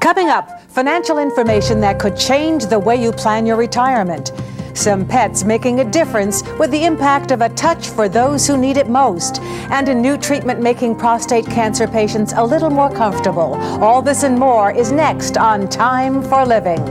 Coming up, financial information that could change the way you plan your retirement. Some pets making a difference with the impact of a touch for those who need it most. And a new treatment making prostate cancer patients a little more comfortable. All this and more is next on Time for Living.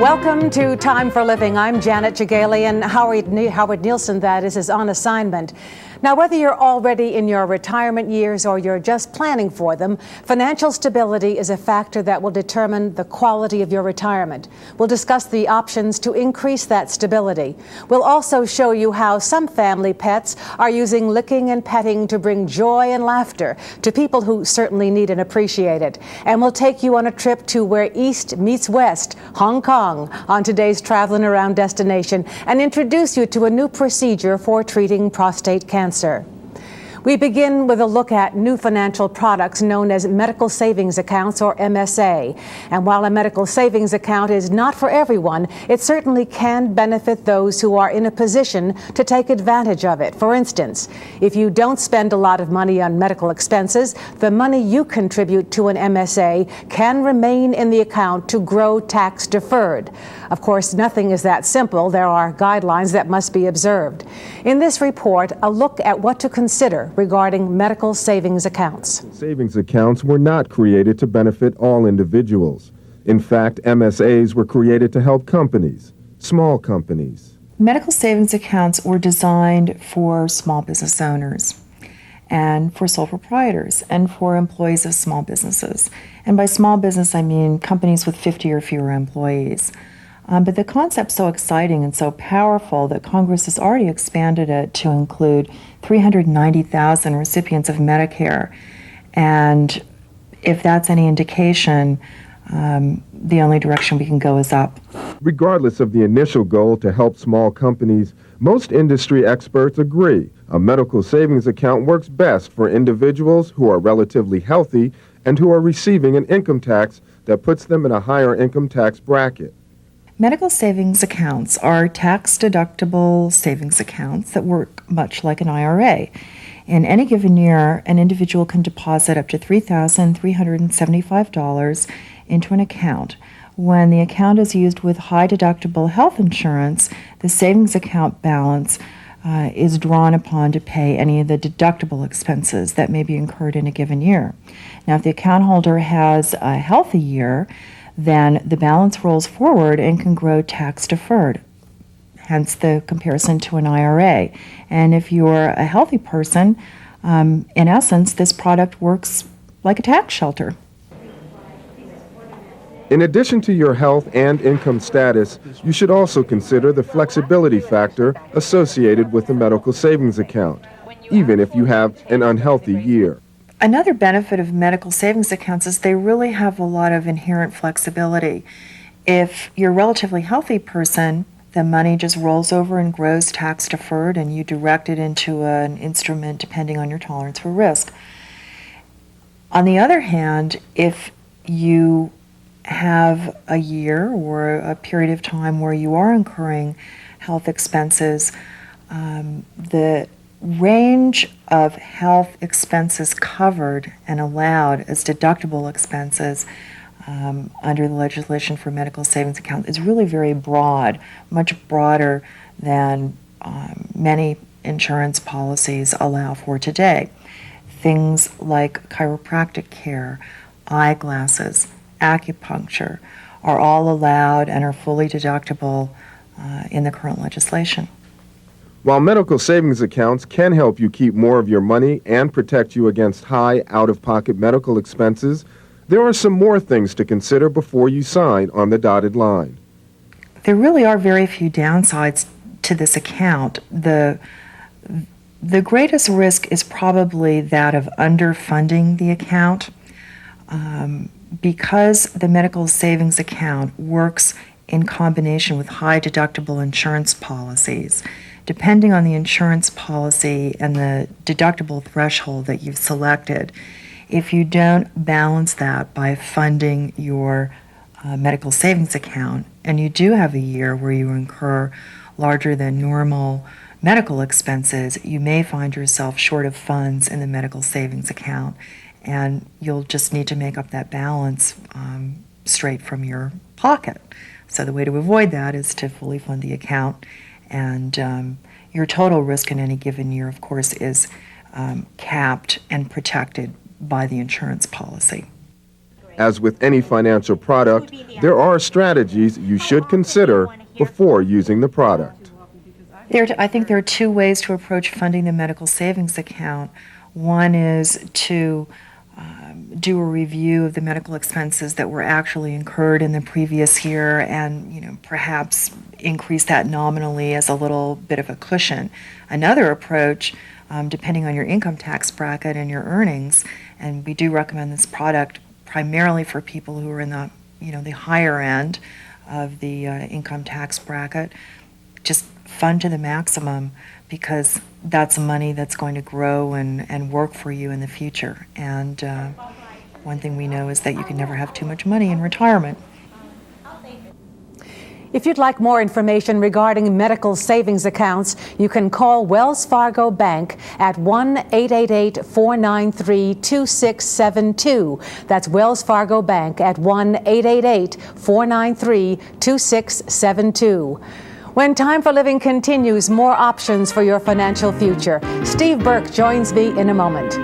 Welcome to Time for Living. I'm Janet Jagalian. Howard Nielsen, that is on assignment. Now, whether you're already in your retirement years or you're just planning for them, financial stability is a factor that will determine the quality of your retirement. We'll discuss the options to increase that stability. We'll also show you how some family pets are using licking and petting to bring joy and laughter to people who certainly need and appreciate it. And we'll take you on a trip to where East meets West, Hong Kong, on today's Traveling Around destination, and introduce you to a new procedure for treating prostate cancer. We begin with a look at new financial products known as medical savings accounts, or MSA. And while a medical savings account is not for everyone, it certainly can benefit those who are in a position to take advantage of it. For instance, if you don't spend a lot of money on medical expenses, the money you contribute to an MSA can remain in the account to grow tax deferred. Of course, nothing is that simple. There are guidelines that must be observed. In this report, a look at what to consider regarding medical savings accounts. Savings accounts were not created to benefit all individuals. In fact, MSAs were created to help companies, small companies. Medical savings accounts were designed for small business owners and for sole proprietors and for employees of small businesses. And by small business, I mean companies with 50 or fewer employees. But the concept's so exciting and so powerful that Congress has already expanded it to include 390,000 recipients of Medicare. And if that's any indication, the only direction we can go is up. Regardless of the initial goal to help small companies, most industry experts agree a medical savings account works best for individuals who are relatively healthy and who are receiving an income tax that puts them in a higher income tax bracket. Medical savings accounts are tax-deductible savings accounts that work much like an IRA. In any given year, an individual can deposit up to $3,375 into an account. When the account is used with high-deductible health insurance, the savings account balance is drawn upon to pay any of the deductible expenses that may be incurred in a given year. Now, if the account holder has a healthy year, then the balance rolls forward and can grow tax deferred, hence the comparison to an IRA. And if you're a healthy person, in essence, this product works like a tax shelter. In addition to your health and income status, you should also consider the flexibility factor associated with the medical savings account, even if you have an unhealthy year. Another benefit of medical savings accounts is they really have a lot of inherent flexibility. If you're a relatively healthy person, the money just rolls over and grows tax deferred, and you direct it into an instrument depending on your tolerance for risk. On the other hand, if you have a year or a period of time where you are incurring health expenses, the range of health expenses covered and allowed as deductible expenses under the legislation for medical savings accounts is really very broad, much broader than many insurance policies allow for today. Things like chiropractic care, eyeglasses, acupuncture are all allowed and are fully deductible in the current legislation. While medical savings accounts can help you keep more of your money and protect you against high out-of-pocket medical expenses, there are some more things to consider before you sign on the dotted line. There really are very few downsides to this account. The greatest risk is probably that of underfunding the account. Because the medical savings account works in combination with high-deductible insurance policies. Depending on the insurance policy and the deductible threshold that you've selected, if you don't balance that by funding your medical savings account, and you do have a year where you incur larger than normal medical expenses, you may find yourself short of funds in the medical savings account, and you'll just need to make up that balance straight from your pocket. So the way to avoid that is to fully fund the account, and your total risk in any given year, of course, is capped and protected by the insurance policy. As with any financial product, there are strategies you should consider before using the product. I think there are two ways to approach funding the medical savings account. One is to do a review of the medical expenses that were actually incurred in the previous year and, perhaps increase that nominally as a little bit of a cushion. Another approach, depending on your income tax bracket and your earnings, and we do recommend this product primarily for people who are in the, the higher end of the income tax bracket, just fund to the maximum, because that's money that's going to grow and work for you in the future. And one thing we know is that you can never have too much money in retirement. If you'd like more information regarding medical savings accounts, you can call Wells Fargo Bank at 1-888-493-2672. That's Wells Fargo Bank at 1-888-493-2672. When Time for Living continues, more options for your financial future. Steve Burke joins me in a moment.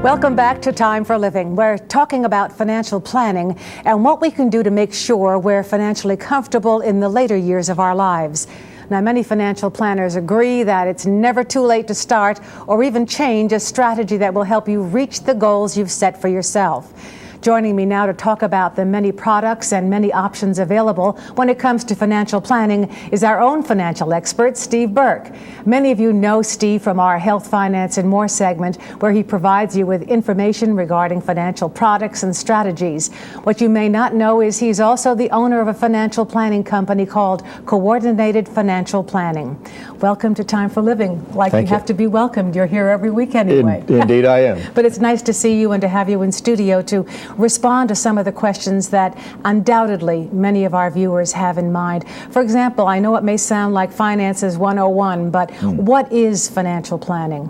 Welcome back to Time for Living. We're talking about financial planning and what we can do to make sure we're financially comfortable in the later years of our lives. Now, many financial planners agree that it's never too late to start or even change a strategy that will help you reach the goals you've set for yourself. Joining me now to talk about the many products and many options available when it comes to financial planning is our own financial expert, Steve Burke. Many of you know Steve from our Health, Finance, and More segment, where he provides you with information regarding financial products and strategies. What you may not know is he's also the owner of a financial planning company called Coordinated Financial Planning. Welcome to Time for Living. Thank you. Have to be welcomed. You're here every week anyway. Indeed I am. But it's nice to see you and to have you in studio to respond to some of the questions that undoubtedly many of our viewers have in mind. For example, I know it may sound like Finances 101, but what is financial planning?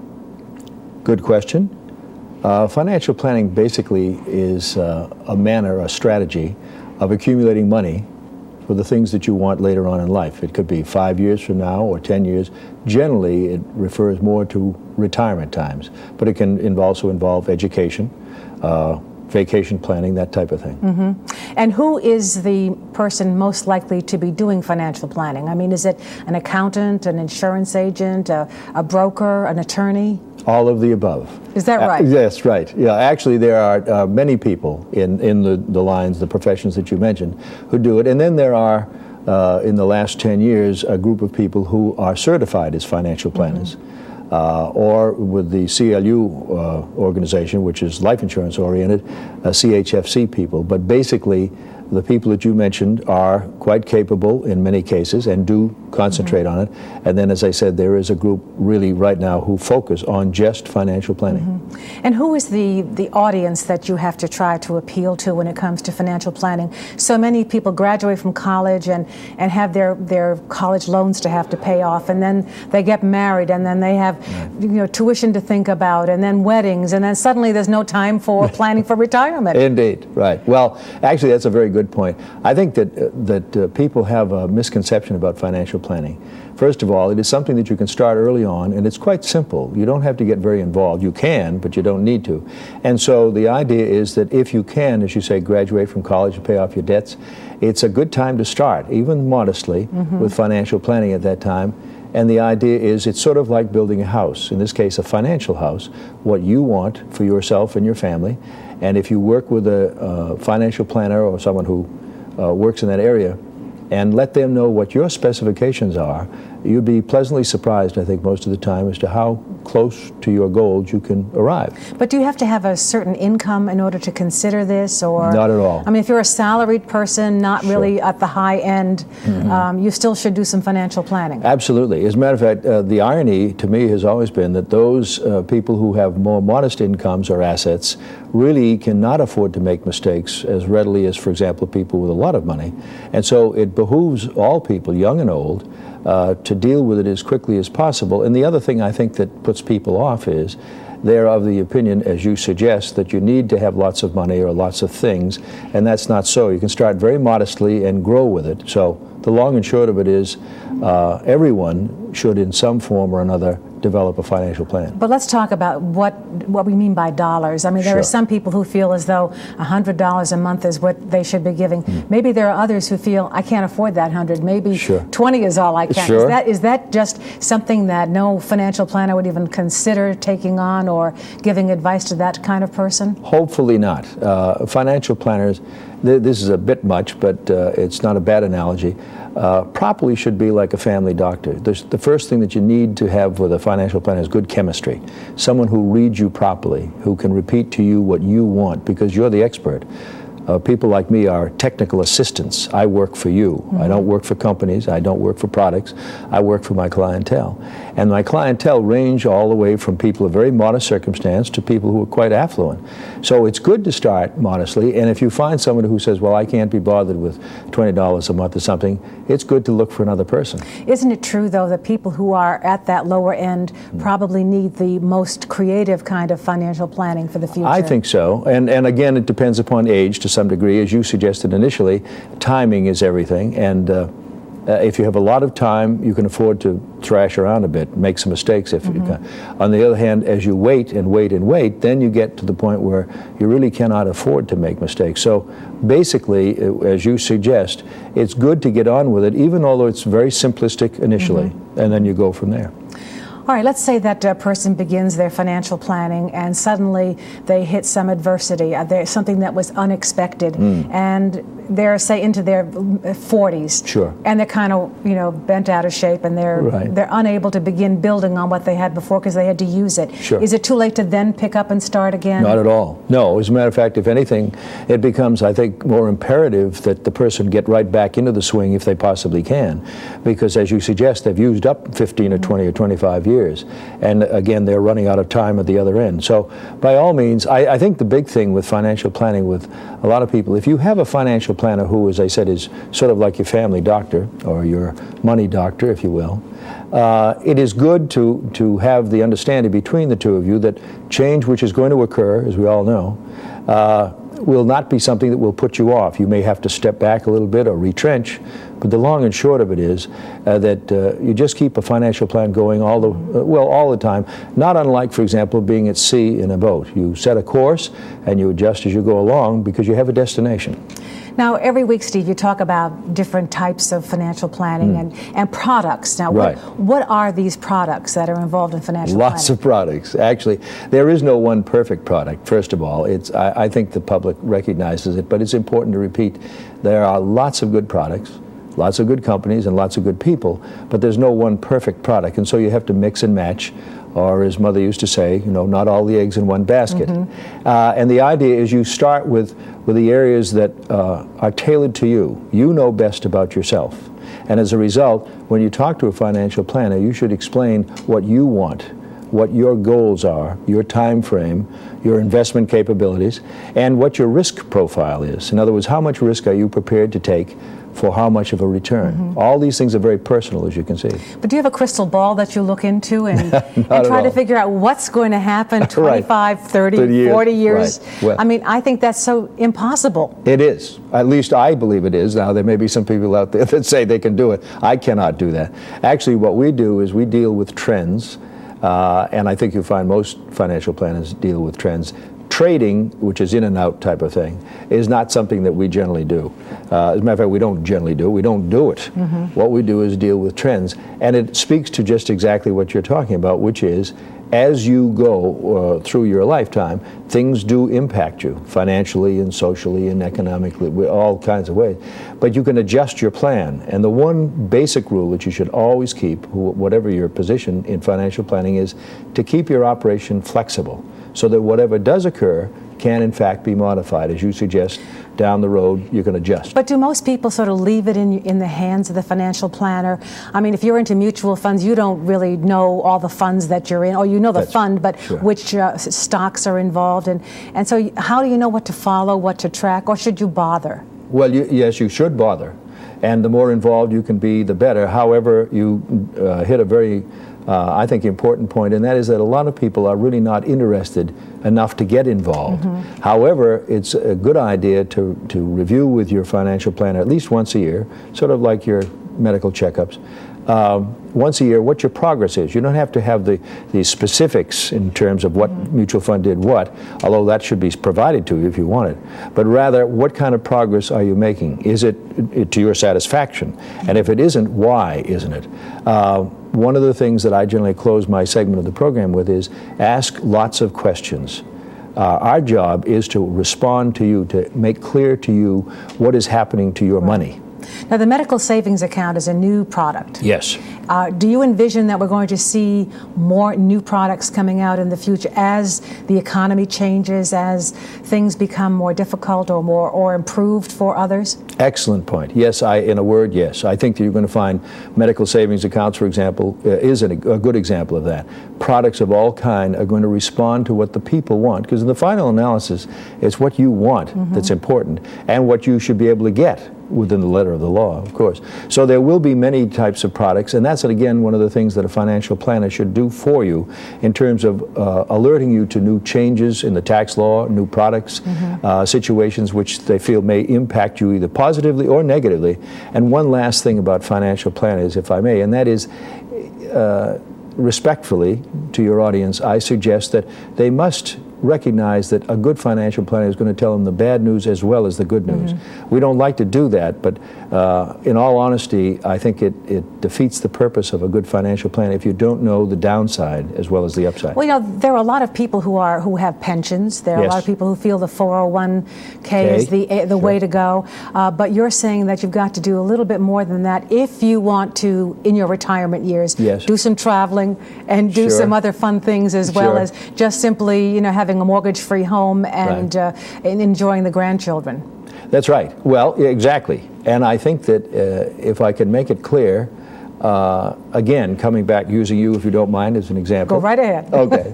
Good question. Financial planning basically is a manner, a strategy of accumulating money for the things that you want later on in life. It could be 5 years from now or 10 years. Generally, it refers more to retirement times, but it can also involve education, vacation planning, that type of thing. And who is the person most likely to be doing financial planning? I mean, is it an accountant, an insurance agent, a broker, an attorney? All of the above. Is that right? Yes, right. Yeah, actually there are many people in the lines, the professions that you mentioned, who do it. And then there are, in the last 10 years, a group of people who are certified as financial planners. Or with the CLU organization, which is life insurance oriented, CHFC people. But basically, the people that you mentioned are quite capable in many cases and do concentrate on it. And then, as I said, there is a group really right now who focus on just financial planning. And who is the audience that you have to try to appeal to when it comes to financial planning? So many people graduate from college and have their college loans to have to pay off, and then they get married, and then they have tuition to think about, and then weddings, and then suddenly there's no time for planning for retirement. Indeed, right. Well, actually, that's a very good point. I think that people have a misconception about financial planning. First of all, it is something that you can start early on, and it's quite simple. You don't have to get very involved. You can, but you don't need to. And so the idea is that if you can, as you say, graduate from college and pay off your debts, it's a good time to start, even modestly, with financial planning at that time. And the idea is it's sort of like building a house, in this case a financial house, what you want for yourself and your family. And if you work with a financial planner or someone who works in that area and let them know what your specifications are, you'd be pleasantly surprised, I think, most of the time as to how close to your goals you can arrive. But do you have to have a certain income in order to consider this? Or not at all. I mean, if you're a salaried person, not really at the high end, you still should do some financial planning. Absolutely. As a matter of fact, the irony to me has always been that those people who have more modest incomes or assets really cannot afford to make mistakes as readily as, for example, people with a lot of money. And so it behooves all people, young and old, to deal with it as quickly as possible. And the other thing I think that puts people off is they're of the opinion, as you suggest, that you need to have lots of money or lots of things, and that's not so. You can start very modestly and grow with it. So the long and short of it is everyone should in some form or another develop a financial plan. But let's talk about what we mean by dollars. I mean, there are some people who feel as though $100 a month is what they should be giving. Maybe there are others who feel, I can't afford that 100. Maybe 20 is all I can. Is that just something that no financial planner would even consider taking on or giving advice to that kind of person? Hopefully not. Financial planners, this is a bit much, but it's not a bad analogy, properly should be like a family doctor. The first thing that you need to have with a financial planner is good chemistry. Someone who reads you properly, who can repeat to you what you want, because you're the expert. People like me are technical assistants. I work for you. I don't work for companies. I don't work for products. I work for my clientele. And my clientele range all the way from people of very modest circumstance to people who are quite affluent. So it's good to start modestly, and if you find someone who says, well, I can't be bothered with $20 a month or something, it's good to look for another person. Isn't it true, though, that people who are at that lower end probably need the most creative kind of financial planning for the future? I think so. And again, it depends upon age to some degree. As you suggested initially, timing is everything. And if you have a lot of time, you can afford to thrash around a bit, make some mistakes if you can. On the other hand, as you wait and wait and wait, then you get to the point where you really cannot afford to make mistakes. So basically, as you suggest, it's good to get on with it, even although it's very simplistic initially, and then you go from there. All right, let's say that a person begins their financial planning and suddenly they hit some adversity, something that was unexpected, and they're, say, into their 40s. Sure. And they're kind of, bent out of shape, and they're unable to begin building on what they had before because they had to use it. Sure. Is it too late to then pick up and start again? Not at all. No, as a matter of fact, if anything, it becomes, I think, more imperative that the person get right back into the swing if they possibly can, because as you suggest, they've used up 15 or 20 or 25 years, and again, they're running out of time at the other end. So by all means, I think the big thing with financial planning with a lot of people, if you have a financial planner who, as I said, is sort of like your family doctor or your money doctor, if you will, it is good to have the understanding between the two of you that change which is going to occur, as we all know, will not be something that will put you off. You may have to step back a little bit or retrench, but the long and short of it is that you just keep a financial plan going all the time, not unlike, for example, being at sea in a boat. You set a course and you adjust as you go along because you have a destination. Now, every week, Steve, you talk about different types of financial planning and products. Now, what are these products that are involved in financial planning? Lots of products. Actually, there is no one perfect product, first of all. I think the public recognizes it, but it's important to repeat. There are lots of good products, lots of good companies, and lots of good people, but there's no one perfect product, and so you have to mix and match, or as Mother used to say, not all the eggs in one basket. And the idea is you start with the areas that are tailored to you. You know best about yourself. And as a result, when you talk to a financial planner, you should explain what you want, what your goals are, your time frame, your investment capabilities, and what your risk profile is. In other words, how much risk are you prepared to take for how much of a return? All these things are very personal, as you can see. But do you have a crystal ball that you look into and try to figure out what's going to happen 25, 30, 40 years? Right. Well, I mean, I think that's so impossible. It is. At least I believe it is. Now, there may be some people out there that say they can do it. I cannot do that. Actually, what we do is we deal with trends, and I think you'll find most financial planners deal with trends. Trading, which is in and out type of thing, is not something that we generally do. As a matter of fact, we don't generally do it. We don't do it. What we do is deal with trends. And it speaks to just exactly what you're talking about, which is as you go through your lifetime, things do impact you financially and socially and economically, all kinds of ways. But you can adjust your plan. And the one basic rule that you should always keep, whatever your position in financial planning is, to keep your operation flexible, so that whatever does occur can in fact be modified. As you suggest, down the road you can adjust. But do most people sort of leave it in the hands of the financial planner? I mean, if you're into mutual funds, you don't really know all the funds that you're in, or you know the fund, but which stocks are involved. And so how do you know what to follow, what to track, or should you bother? Well, yes, you should bother. And the more involved you can be, the better. However, you hit a very I think, important point, and that is that a lot of people are really not interested enough to get involved. However, it's a good idea to review with your financial planner at least once a year, sort of like your medical checkups. Once a year, what your progress is. You don't have to have the specifics in terms of what mutual fund did what, although that should be provided to you if you want it, but rather what kind of progress are you making? Is it to your satisfaction? And if it isn't, why isn't it? One of the things that I generally close my segment of the program with is ask lots of questions. Our job is to respond to you, to make clear to you what is happening to your money. Now, the medical savings account is a new product. Yes. Do you envision that we're going to see more new products coming out in the future as the economy changes, as things become more difficult or improved for others? Excellent point. Yes, in a word, yes. I think that you're going to find medical savings accounts, for example, is a good example of that. Products of all kind are going to respond to what the people want, because in the final analysis, it's what you want that's important, and what you should be able to get within the letter of the law, of course. So there will be many types of products, and that's, again, one of the things that a financial planner should do for you in terms of alerting you to new changes in the tax law, new products, situations which they feel may impact you either positively or negatively. And one last thing about financial planners, if I may, and that is, respectfully to your audience, I suggest that they must recognize that a good financial planner is going to tell them the bad news as well as the good news. We don't like to do that, but in all honesty, I think it defeats the purpose of a good financial plan if you don't know the downside as well as the upside. Well, you know, there are a lot of people who have pensions. There are a lot of people who feel the 401k is the way to go. But you're saying that you've got to do a little bit more than that if you want to, in your retirement years, do some traveling and do some other fun things as well as just simply, you know, having a mortgage-free home and enjoying the grandchildren. That's right. Well, exactly. And I think that if I can make it clear, again, coming back, using you, if you don't mind, as an example. Go right ahead. Okay.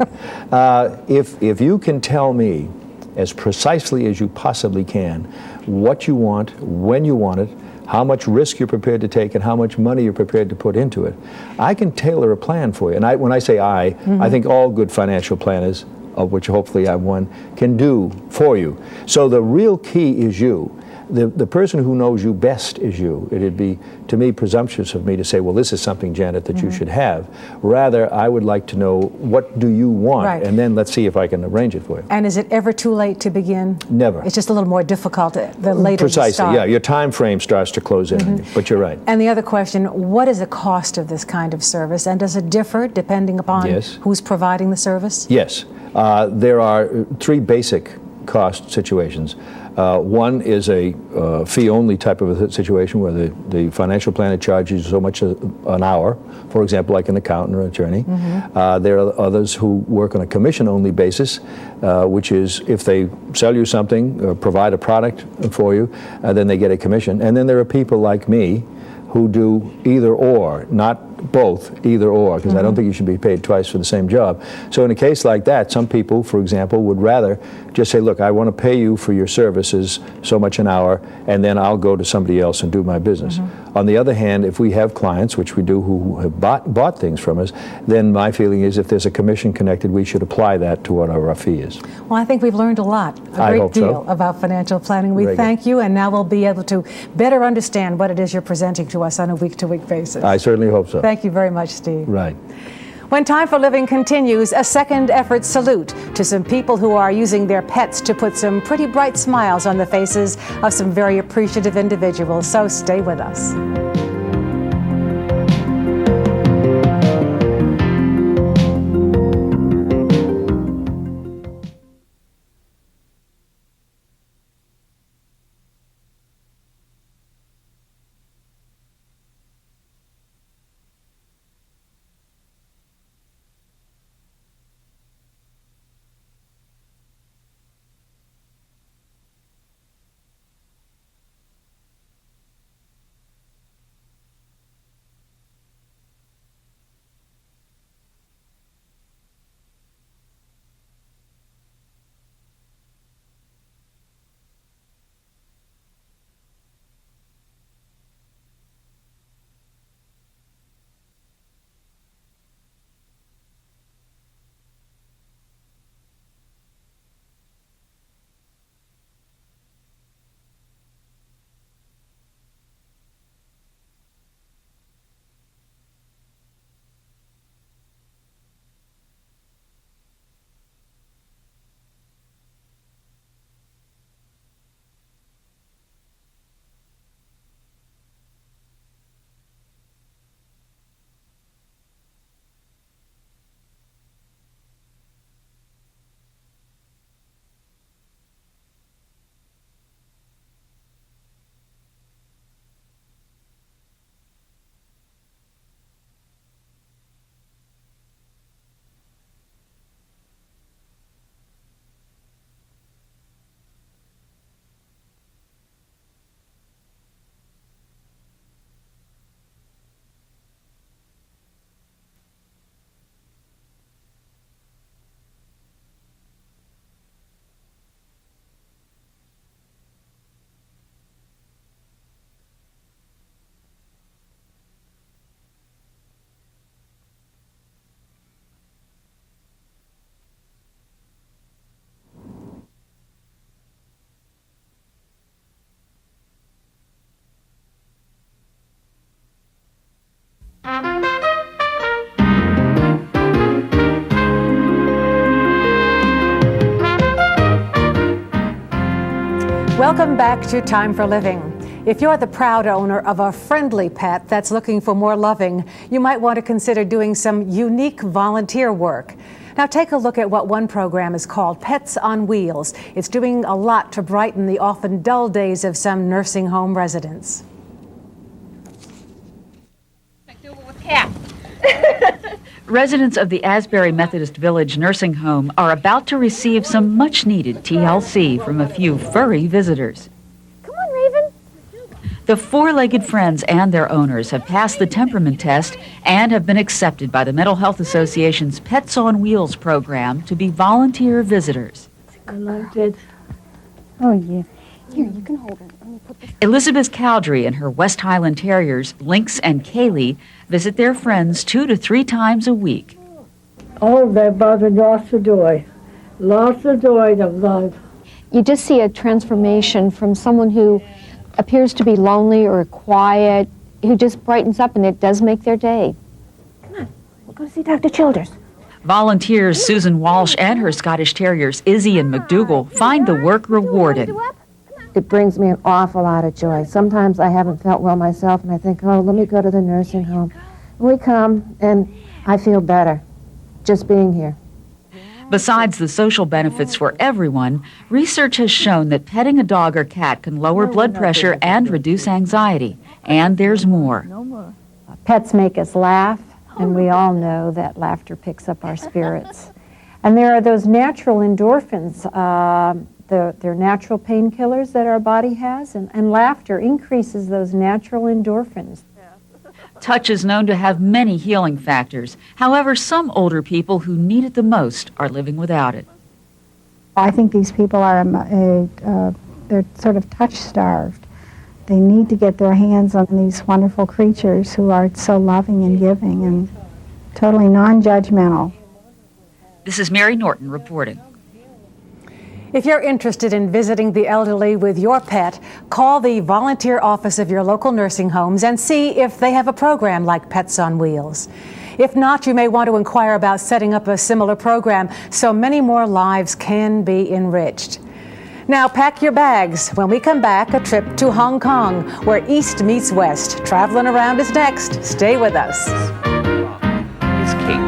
If you can tell me as precisely as you possibly can what you want, when you want it, how much risk you're prepared to take, and how much money you're prepared to put into it, I can tailor a plan for you. And when I say I think all good financial planners, of which hopefully I'm one, can do for you. So the real key is you. The person who knows you best is you. It'd be, to me, presumptuous of me to say, well, this is something, Janet, that you should have. Rather, I would like to know, what do you want? And then let's see if I can arrange it for you. And is it ever too late to begin? Never. It's just a little more difficult the later you Precisely, start. yeah. Your time frame starts to close in on you, but you're right. And the other question, what is the cost of this kind of service? And does it differ depending upon who's providing the service? Yes. There are three basic cost situations. One is a fee-only type of a situation where the financial planner charges you so much an hour, for example, like an accountant or an attorney. There are others who work on a commission-only basis, which is if they sell you something or provide a product for you, then they get a commission. And then there are people like me who do either or, not both, either or, because I don't think you should be paid twice for the same job. So in a case like that, some people, for example, would rather just say, look, I want to pay you for your services so much an hour, and then I'll go to somebody else and do my business. On the other hand, if we have clients, which we do, who have bought things from us, then my feeling is if there's a commission connected, we should apply that to what our fee is. Well, I think we've learned a lot, a great deal about financial planning. We thank you, and now we'll be able to better understand what it is you're presenting to us on a week-to-week basis. I certainly hope so. Thank you very much, Steve. Right. When Time for Living continues, a second effort salute to some people who are using their pets to put some pretty bright smiles on the faces of some very appreciative individuals. So stay with us. Welcome back to Time for Living. If you're the proud owner of a friendly pet that's looking for more loving, you might want to consider doing some unique volunteer work. Now take a look at what one program is called Pets on Wheels. It's doing a lot to brighten the often dull days of some nursing home residents. Residents of the Asbury Methodist Village nursing home are about to receive some much-needed TLC from a few furry visitors. Come on, Raven. The four-legged friends and their owners have passed the temperament test and have been accepted by the Mental Health Association's Pets on Wheels program to be volunteer visitors. I loved it. Oh, yeah. Here, you can hold it. Let me put this. Elizabeth Cowdery and her West Highland Terriers, Lynx and Kaylee, visit their friends 2 to 3 times a week. Oh, they brought lots of joy of love. You just see a transformation from someone who appears to be lonely or quiet, who just brightens up, and it does make their day. Come on, we'll go see Dr. Childers. Volunteers Susan Walsh and her Scottish Terriers, Izzy and McDougal, find the work rewarding. It brings me an awful lot of joy. Sometimes I haven't felt well myself, and I think, oh, let me go to the nursing home. And we come, and I feel better just being here. Besides the social benefits for everyone, research has shown that petting a dog or cat can lower blood pressure and reduce anxiety. And there's more. Pets make us laugh, and we all know that laughter picks up our spirits. And there are those natural endorphins, they're natural painkillers that our body has, and laughter increases those natural endorphins. Touch is known to have many healing factors. However, some older people who need it the most are living without it. I think these people are they're sort of touch-starved. They need to get their hands on these wonderful creatures who are so loving and giving and totally non-judgmental. This is Mary Norton reporting. If you're interested in visiting the elderly with your pet, call the volunteer office of your local nursing homes and see if they have a program like Pets on Wheels. If not, you may want to inquire about setting up a similar program so many more lives can be enriched. Now pack your bags. When we come back, a trip to Hong Kong, where East meets West. Traveling around is next. Stay with us. It's Kate.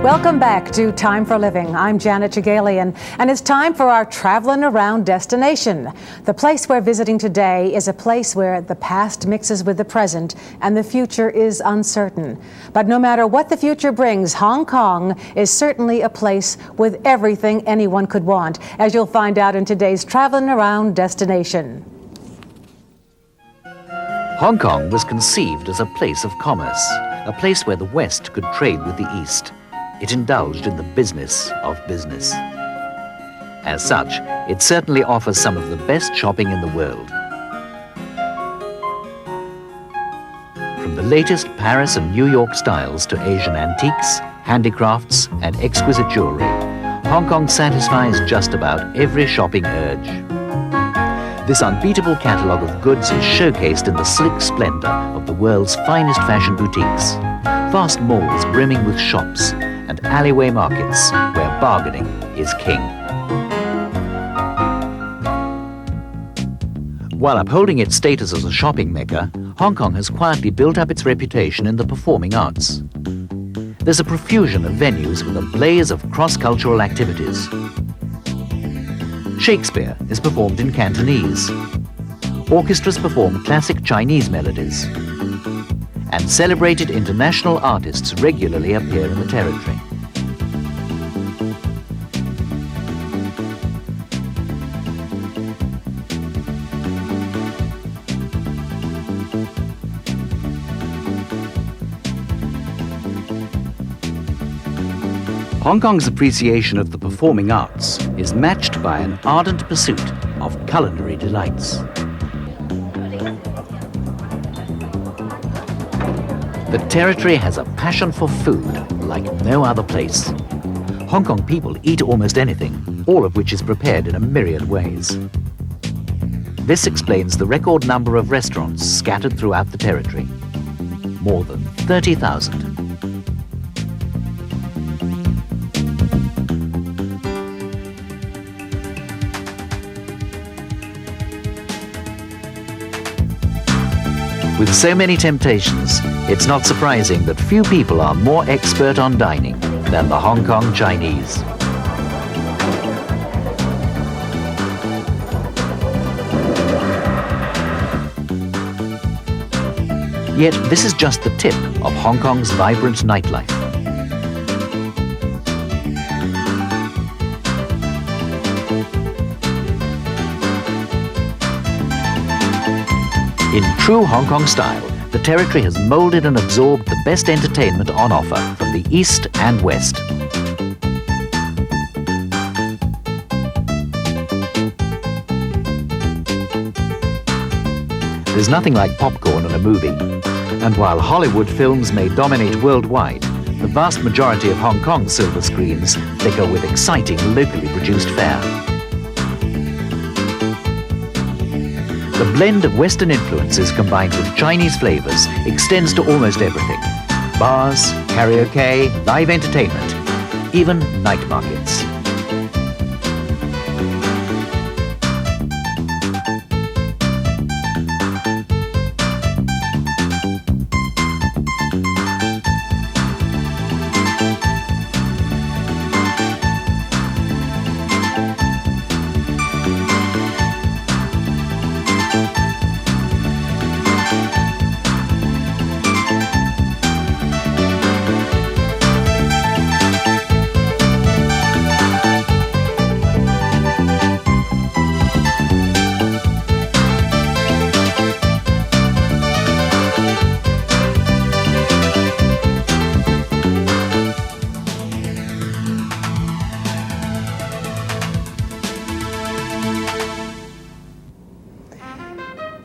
Welcome back to Time for Living. I'm Janet Chagalian, and it's time for our Traveling Around destination. The place we're visiting today is a place where the past mixes with the present and the future is uncertain. But no matter what the future brings, Hong Kong is certainly a place with everything anyone could want, as you'll find out in today's Traveling Around destination. Hong Kong was conceived as a place of commerce, a place where the West could trade with the East. It indulged in the business of business. As such, it certainly offers some of the best shopping in the world. From the latest Paris and New York styles to Asian antiques, handicrafts, and exquisite jewelry, Hong Kong satisfies just about every shopping urge. This unbeatable catalogue of goods is showcased in the slick splendor of the world's finest fashion boutiques, vast malls brimming with shops, and alleyway markets where bargaining is king. While upholding its status as a shopping mecca, Hong Kong has quietly built up its reputation in the performing arts. There's a profusion of venues with a blaze of cross-cultural activities. Shakespeare is performed in Cantonese. Orchestras perform classic Chinese melodies. And celebrated international artists regularly appear in the territory. Hong Kong's appreciation of the performing arts is matched by an ardent pursuit of culinary delights. The territory has a passion for food like no other place. Hong Kong people eat almost anything, all of which is prepared in a myriad ways. This explains the record number of restaurants scattered throughout the territory. More than 30,000. With so many temptations, it's not surprising that few people are more expert on dining than the Hong Kong Chinese. Yet this is just the tip of Hong Kong's vibrant nightlife. In true Hong Kong style, the territory has molded and absorbed the best entertainment on offer from the East and West. There's nothing like popcorn in a movie. And while Hollywood films may dominate worldwide, the vast majority of Hong Kong's silver screens flicker with exciting locally produced fare. The blend of Western influences combined with Chinese flavors extends to almost everything. Bars, karaoke, live entertainment, even night markets.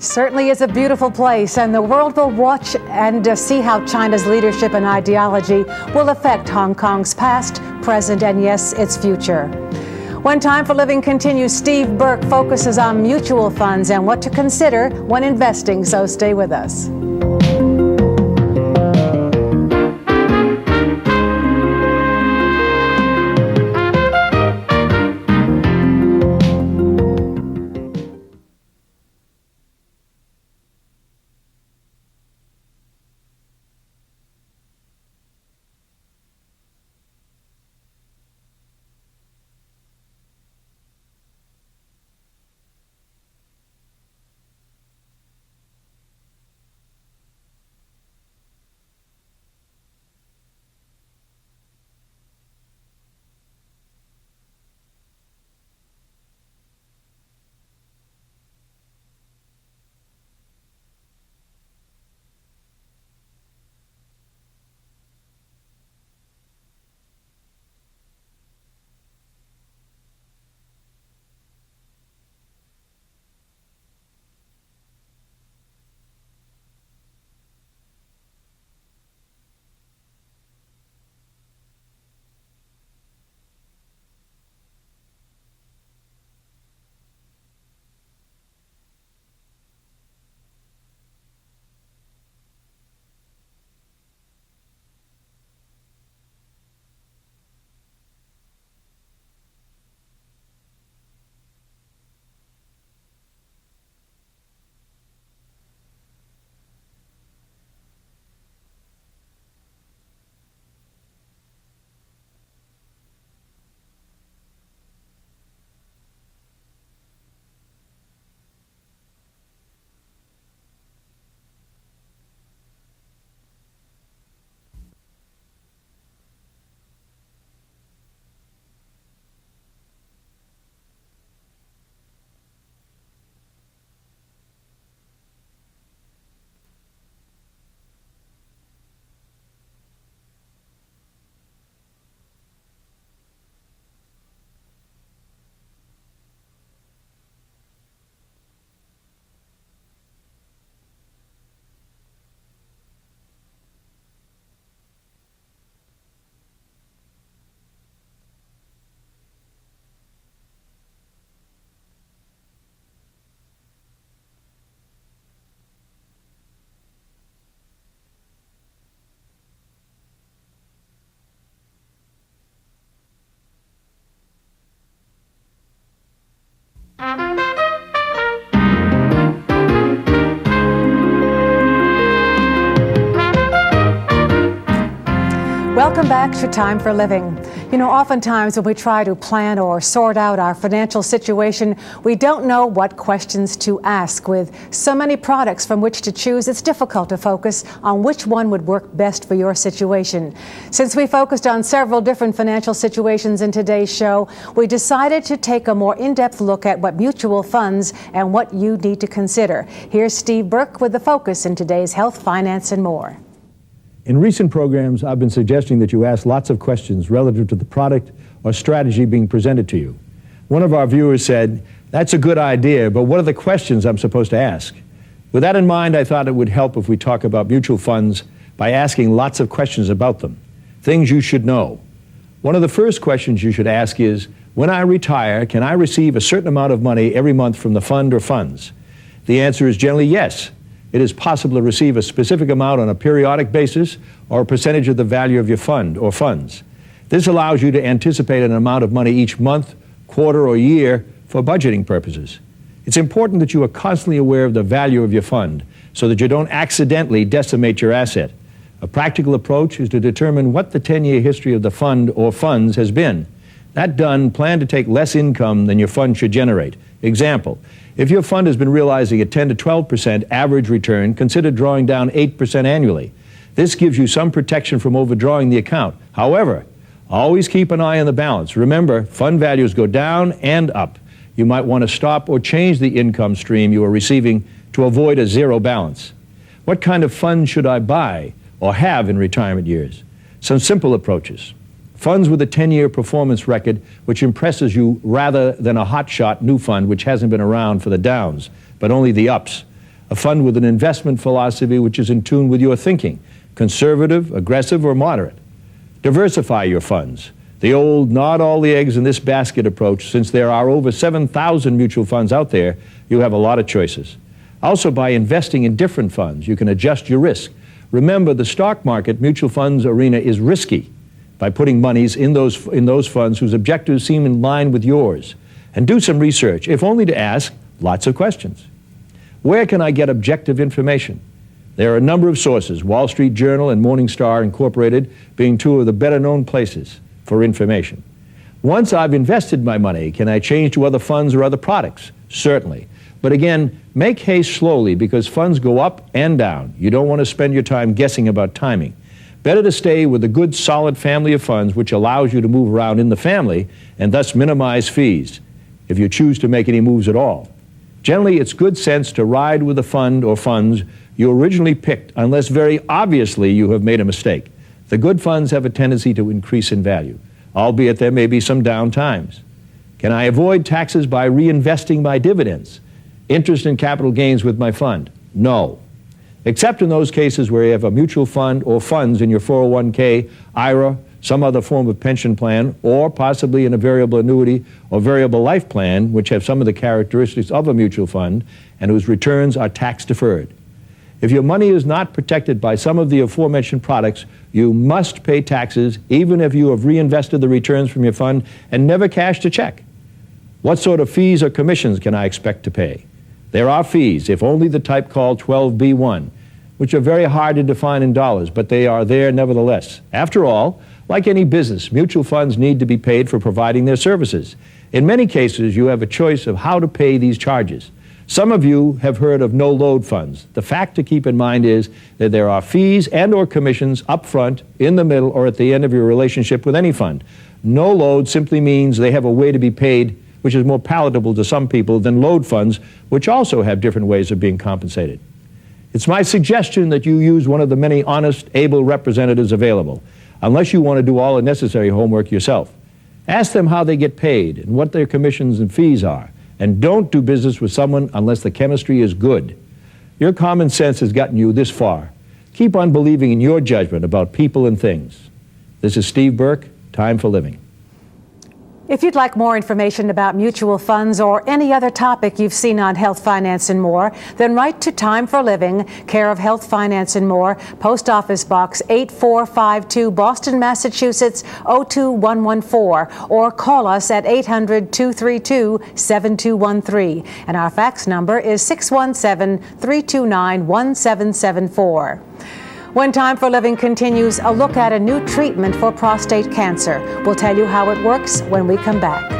Certainly is a beautiful place, and the world will watch and see how China's leadership and ideology will affect Hong Kong's past, present, and yes, its future. When Time for Living continues, Steve Burke focuses on mutual funds and what to consider when investing, so stay with us. Welcome back to Time for Living. You know, oftentimes when we try to plan or sort out our financial situation, we don't know what questions to ask. With so many products from which to choose, it's difficult to focus on which one would work best for your situation. Since we focused on several different financial situations in today's show, we decided to take a more in-depth look at what mutual funds and what you need to consider. Here's Steve Burke with the focus in today's Health, Finance, and More. In recent programs, I've been suggesting that you ask lots of questions relative to the product or strategy being presented to you. One of our viewers said, "That's a good idea, but what are the questions I'm supposed to ask?" With that in mind, I thought it would help if we talk about mutual funds by asking lots of questions about them, things you should know. One of the first questions you should ask is, when I retire, can I receive a certain amount of money every month from the fund or funds? The answer is generally yes. It is possible to receive a specific amount on a periodic basis or a percentage of the value of your fund or funds. This allows you to anticipate an amount of money each month, quarter, or year for budgeting purposes. It's important that you are constantly aware of the value of your fund so that you don't accidentally decimate your asset. A practical approach is to determine what the 10-year history of the fund or funds has been. That done, plan to take less income than your fund should generate. Example, if your fund has been realizing a 10 to 12% average return, consider drawing down 8% annually. This gives you some protection from overdrawing the account. However, always keep an eye on the balance. Remember, fund values go down and up. You might want to stop or change the income stream you are receiving to avoid a zero balance. What kind of fund should I buy or have in retirement years? Some simple approaches. Funds with a 10-year performance record which impresses you rather than a hotshot new fund which hasn't been around for the downs, but only the ups. A fund with an investment philosophy which is in tune with your thinking, conservative, aggressive, or moderate. Diversify your funds. The old not all the eggs in this basket approach, since there are over 7,000 mutual funds out there, you have a lot of choices. Also, by investing in different funds, you can adjust your risk. Remember, the stock market mutual funds arena is risky. By putting monies in those funds whose objectives seem in line with yours. And do some research, if only to ask lots of questions. Where can I get objective information? There are a number of sources, Wall Street Journal and Morningstar Incorporated being two of the better known places for information. Once I've invested my money, can I change to other funds or other products? Certainly. But again, make haste slowly because funds go up and down. You don't want to spend your time guessing about timing. Better to stay with a good, solid family of funds which allows you to move around in the family and thus minimize fees if you choose to make any moves at all. Generally, it's good sense to ride with the fund or funds you originally picked unless very obviously you have made a mistake. The good funds have a tendency to increase in value, albeit there may be some down times. Can I avoid taxes by reinvesting my dividends, interest and capital gains with my fund? No. Except in those cases where you have a mutual fund or funds in your 401k, IRA, some other form of pension plan, or possibly in a variable annuity or variable life plan, which have some of the characteristics of a mutual fund and whose returns are tax deferred. If your money is not protected by some of the aforementioned products, you must pay taxes even if you have reinvested the returns from your fund and never cashed a check. What sort of fees or commissions can I expect to pay? There are fees, if only the type called 12B1, which are very hard to define in dollars, but they are there nevertheless. After all, like any business, mutual funds need to be paid for providing their services. In many cases, you have a choice of how to pay these charges. Some of you have heard of no-load funds. The fact to keep in mind is that there are fees and or commissions up front, in the middle, or at the end of your relationship with any fund. No-load simply means they have a way to be paid which is more palatable to some people than load funds, which also have different ways of being compensated. It's my suggestion that you use one of the many honest, able representatives available, unless you want to do all the necessary homework yourself. Ask them how they get paid and what their commissions and fees are, and don't do business with someone unless the chemistry is good. Your common sense has gotten you this far. Keep on believing in your judgment about people and things. This is Steve Burke, Time for Living. If you'd like more information about mutual funds or any other topic you've seen on Health, Finance, and More, then write to Time for Living, care of Health, Finance, and More, Post Office Box 8452, Boston, Massachusetts 02114, or call us at 800-232-7213. And our fax number is 617-329-1774. When Time for Living continues, a look at a new treatment for prostate cancer. We'll tell you how it works when we come back.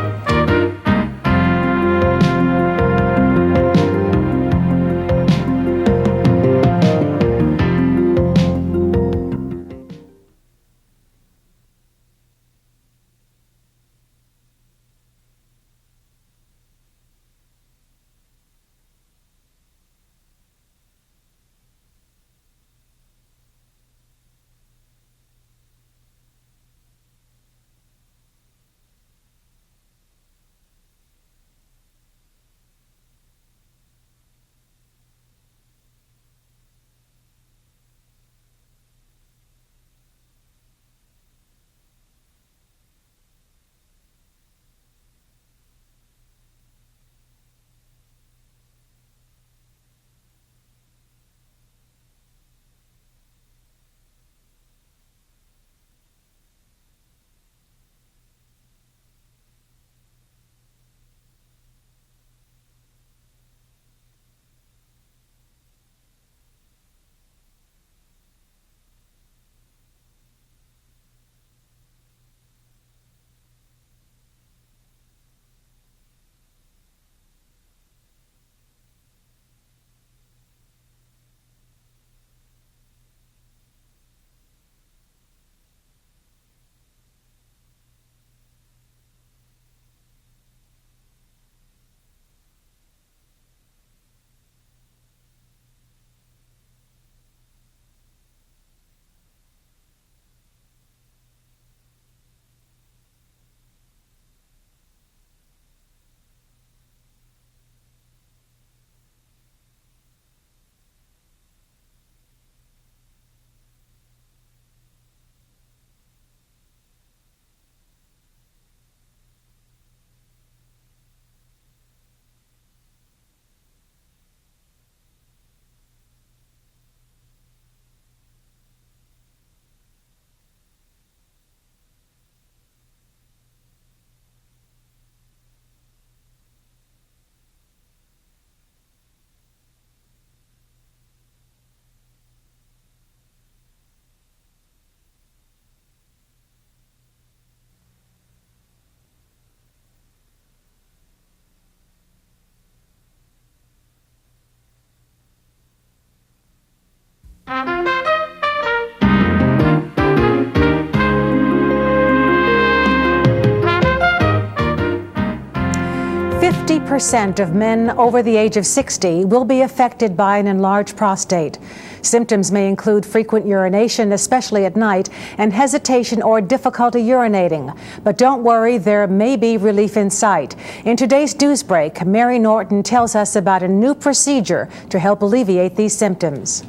50% of men over the age of 60 will be affected by an enlarged prostate. Symptoms may include frequent urination, especially at night, and hesitation or difficulty urinating. But don't worry, there may be relief in sight. In today's News Break, Mary Norton tells us about a new procedure to help alleviate these symptoms.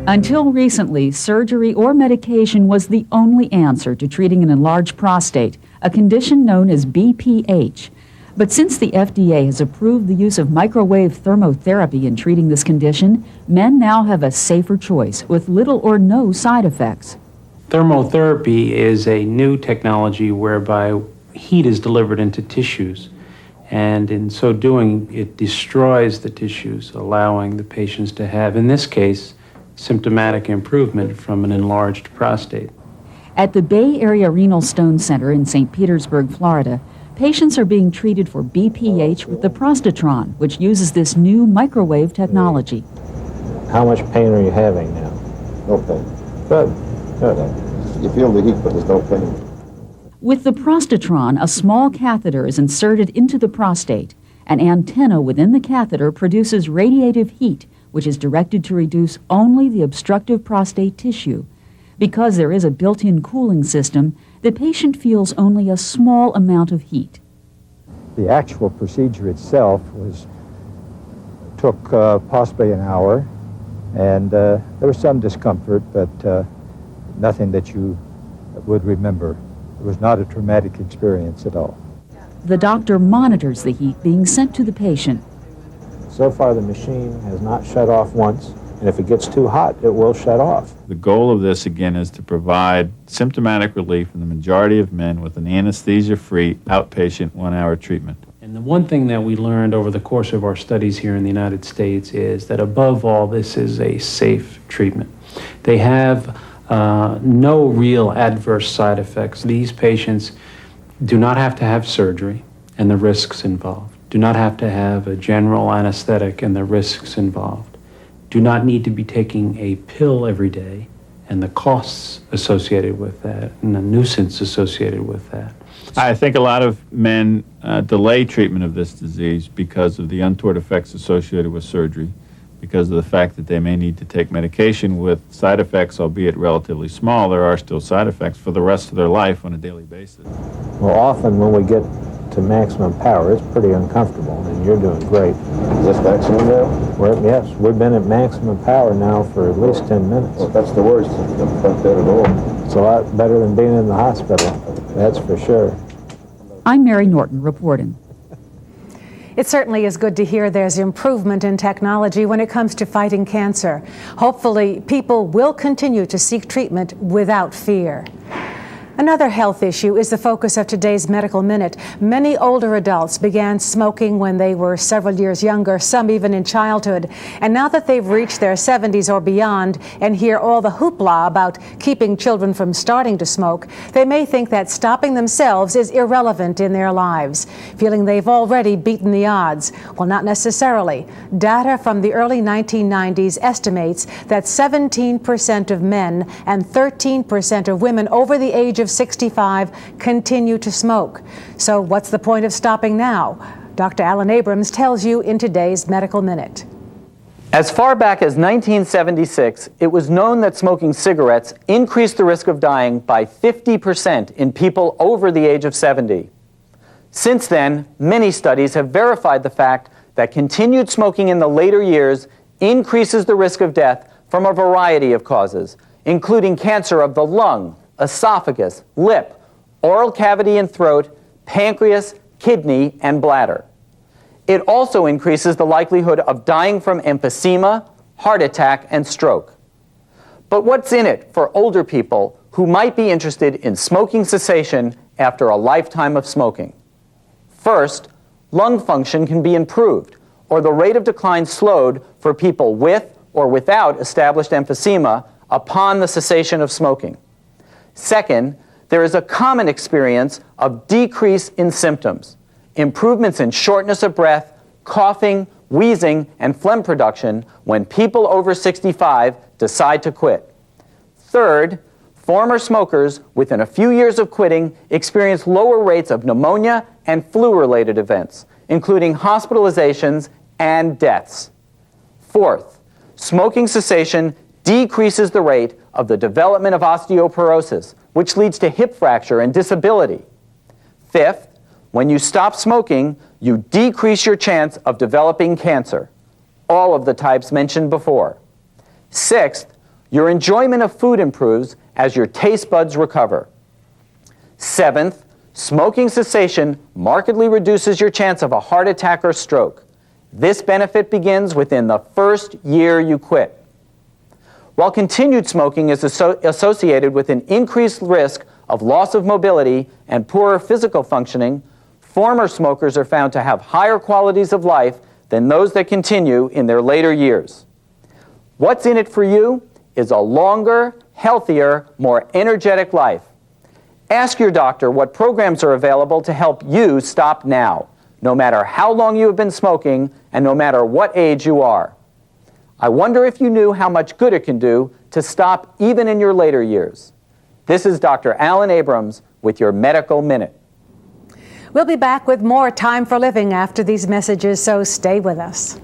Until recently, surgery or medication was the only answer to treating an enlarged prostate, a condition known as BPH. But since the FDA has approved the use of microwave thermotherapy in treating this condition, men now have a safer choice with little or no side effects. Thermotherapy is a new technology whereby heat is delivered into tissues, and in so doing, it destroys the tissues, allowing the patients to have, in this case, symptomatic improvement from an enlarged prostate. At the Bay Area Renal Stone Center in St. Petersburg, Florida, patients are being treated for BPH with the prostatron, which uses this new microwave technology. How much pain are you having now? No pain. Good. Good. You feel the heat, but there's no pain. With the prostatron, a small catheter is inserted into the prostate. An antenna within the catheter produces radiative heat, which is directed to reduce only the obstructive prostate tissue. Because there is a built-in cooling system, the patient feels only a small amount of heat. The actual procedure itself took possibly an hour, and there was some discomfort, but nothing that you would remember. It was not a traumatic experience at all. The doctor monitors the heat being sent to the patient. So far, the machine has not shut off once, and if it gets too hot, it will shut off. The goal of this, again, is to provide symptomatic relief in the majority of men with an anesthesia-free outpatient 1-hour treatment. And the one thing that we learned over the course of our studies here in the United States is that above all, this is a safe treatment. They have no real adverse side effects. These patients do not have to have surgery and the risks involved, do not have to have a general anesthetic and the risks involved, do not need to be taking a pill every day and the costs associated with that and the nuisance associated with that. I think a lot of men delay treatment of this disease because of the untoward effects associated with surgery, because of the fact that they may need to take medication with side effects, albeit relatively small. There are still side effects for the rest of their life on a daily basis. Well, often when we get to maximum power, it's pretty uncomfortable, and you're doing great. Is this maximum now? Yes, we've been at maximum power now for at least 10 minutes. Well, that's the worst. It's not that at all. It's a lot better than being in the hospital, that's for sure. I'm Mary Norton reporting. It certainly is good to hear there's improvement in technology when it comes to fighting cancer. Hopefully, people will continue to seek treatment without fear. Another health issue is the focus of today's Medical Minute. Many older adults began smoking when they were several years younger, some even in childhood. And now that they've reached their 70s or beyond and hear all the hoopla about keeping children from starting to smoke, they may think that stopping themselves is irrelevant in their lives, feeling they've already beaten the odds. Well, not necessarily. Data from the early 1990s estimates that 17% of men and 13% of women over the age of 65 continue to smoke. So what's the point of stopping now? Dr. Alan Abrams tells you in today's Medical Minute. As far back as 1976, it was known that smoking cigarettes increased the risk of dying by 50% in people over the age of 70. Since then, many studies have verified the fact that continued smoking in the later years increases the risk of death from a variety of causes, including cancer of the lung, esophagus, lip, oral cavity and throat, pancreas, kidney, and bladder. It also increases the likelihood of dying from emphysema, heart attack, and stroke. But what's in it for older people who might be interested in smoking cessation after a lifetime of smoking? First, lung function can be improved, or the rate of decline slowed for people with or without established emphysema upon the cessation of smoking. Second, there is a common experience of decrease in symptoms, improvements in shortness of breath, coughing, wheezing, and phlegm production when people over 65 decide to quit. Third, former smokers within a few years of quitting experience lower rates of pneumonia and flu-related events, including hospitalizations and deaths. Fourth, smoking cessation decreases the rate of the development of osteoporosis, which leads to hip fracture and disability. Fifth, when you stop smoking, you decrease your chance of developing cancer, all of the types mentioned before. Sixth, your enjoyment of food improves as your taste buds recover. Seventh, smoking cessation markedly reduces your chance of a heart attack or stroke. This benefit begins within the first year you quit. While continued smoking is associated with an increased risk of loss of mobility and poorer physical functioning, former smokers are found to have higher qualities of life than those that continue in their later years. What's in it for you is a longer, healthier, more energetic life. Ask your doctor what programs are available to help you stop now, no matter how long you have been smoking and no matter what age you are. I wonder if you knew how much good it can do to stop even in your later years. This is Dr. Alan Abrams with your Medical Minute. We'll be back with more Time for Living after these messages, so stay with us.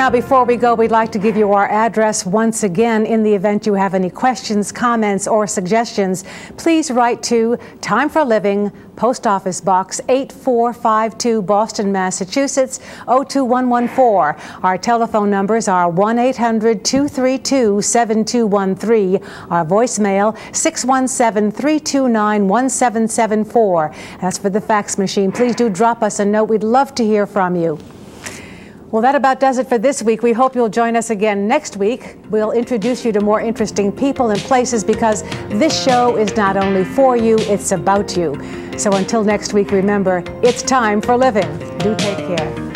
Now, before we go, we'd like to give you our address once again. In the event you have any questions, comments, or suggestions, please write to Time for Living, Post Office Box 8452, Boston, Massachusetts, 02114. Our telephone numbers are 1-800-232-7213. Our voicemail, 617-329-1774. As for the fax machine, please do drop us a note. We'd love to hear from you. Well, that about does it for this week. We hope you'll join us again next week. We'll introduce you to more interesting people and places, because this show is not only for you, it's about you. So until next week, remember, it's time for living. Do take care.